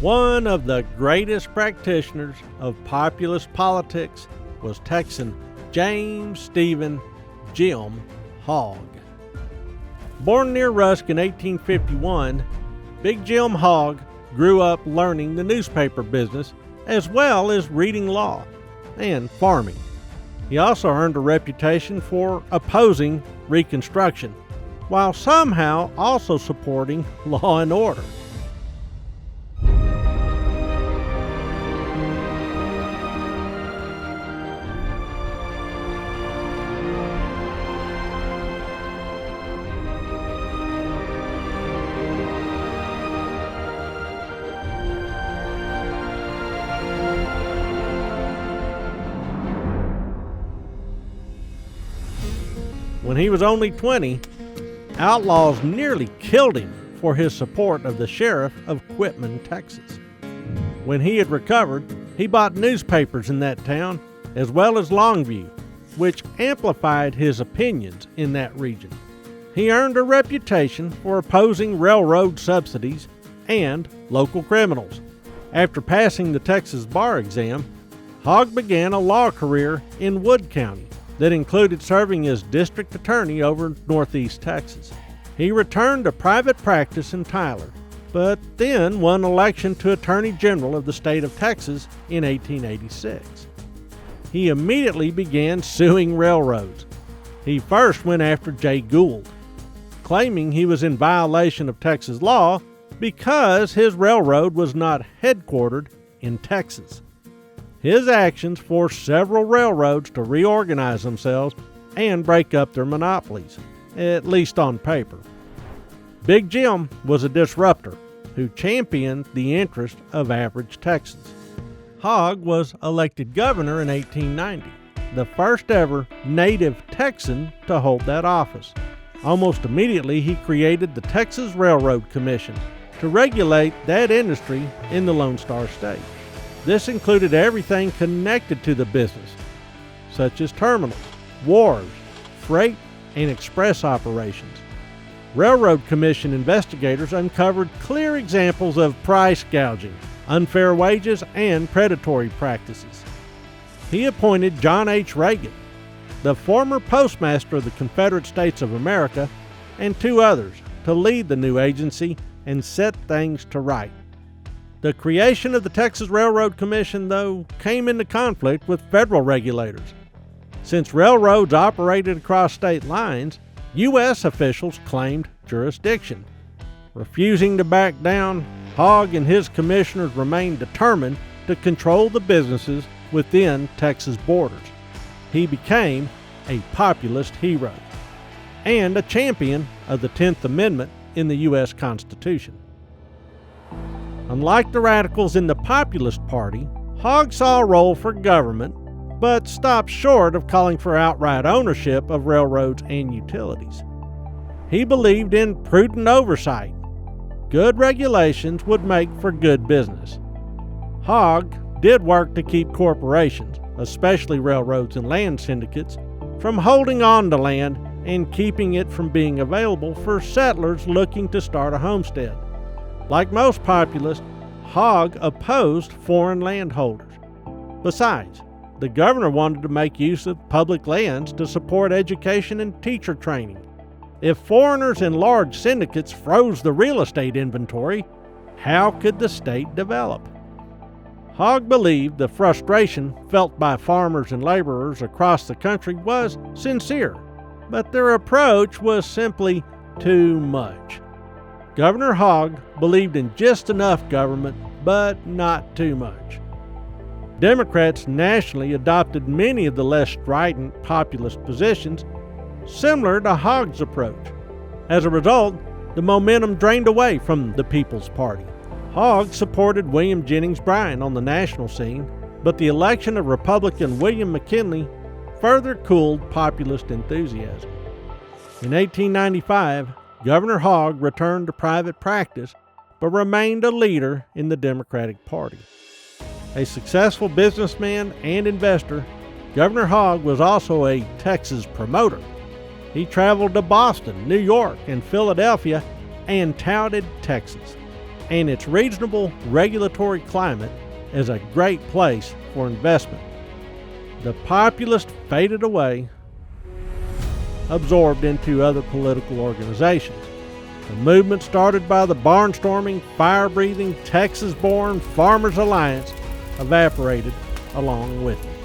One of the greatest practitioners of populist politics was Texan James Stephen Jim Hogg. Born near Rusk in 1851, Big Jim Hogg grew up learning the newspaper business as well as reading law and farming. He also earned a reputation for opposing Reconstruction, while somehow also supporting law and order. When he was only 20, outlaws nearly killed him for his support of the sheriff of Quitman, Texas. When he had recovered, he bought newspapers in that town as well as Longview, which amplified his opinions in that region. He earned a reputation for opposing railroad subsidies and local criminals. After passing the Texas bar exam, Hogg began a law career in Wood County that included serving as district attorney over northeast Texas. He returned to private practice in Tyler, but then won election to Attorney General of the state of Texas in 1886. He immediately began suing railroads. He first went after Jay Gould, claiming he was in violation of Texas law because his railroad was not headquartered in Texas. His actions forced several railroads to reorganize themselves and break up their monopolies, at least on paper. Big Jim was a disruptor who championed the interest of average Texans. Hogg was elected governor in 1890, the first ever native Texan to hold that office. Almost immediately, he created the Texas Railroad Commission to regulate that industry in the Lone Star State. This included everything connected to the business, such as terminals, wharves, freight, and express operations. Railroad Commission investigators uncovered clear examples of price gouging, unfair wages, and predatory practices. He appointed John H. Reagan, the former postmaster of the Confederate States of America, and two others to lead the new agency and set things to right. The creation of the Texas Railroad Commission, though, came into conflict with federal regulators. Since railroads operated across state lines, U.S. officials claimed jurisdiction. Refusing to back down, Hogg and his commissioners remained determined to control the businesses within Texas borders. He became a populist hero and a champion of the 10th Amendment in the U.S. Constitution. Unlike the radicals in the Populist Party, Hogg saw a role for government, but stopped short of calling for outright ownership of railroads and utilities. He believed in prudent oversight. Good regulations would make for good business. Hogg did work to keep corporations, especially railroads and land syndicates, from holding on to land and keeping it from being available for settlers looking to start a homestead. Like most populists, Hogg opposed foreign landholders. Besides, the governor wanted to make use of public lands to support education and teacher training. If foreigners and large syndicates froze the real estate inventory, how could the state develop? Hogg believed the frustration felt by farmers and laborers across the country was sincere, but their approach was simply too much. Governor Hogg believed in just enough government, but not too much. Democrats nationally adopted many of the less strident populist positions, similar to Hogg's approach. As a result, the momentum drained away from the People's Party. Hogg supported William Jennings Bryan on the national scene, but the election of Republican William McKinley further cooled populist enthusiasm. In 1895, Governor Hogg returned to private practice, but remained a leader in the Democratic Party. A successful businessman and investor, Governor Hogg was also a Texas promoter. He traveled to Boston, New York, and Philadelphia and touted Texas. and its reasonable regulatory climate as a great place for investment. The populists faded away, absorbed into other political organizations. The movement started by the barnstorming, fire-breathing, Texas-born Farmers Alliance evaporated along with it.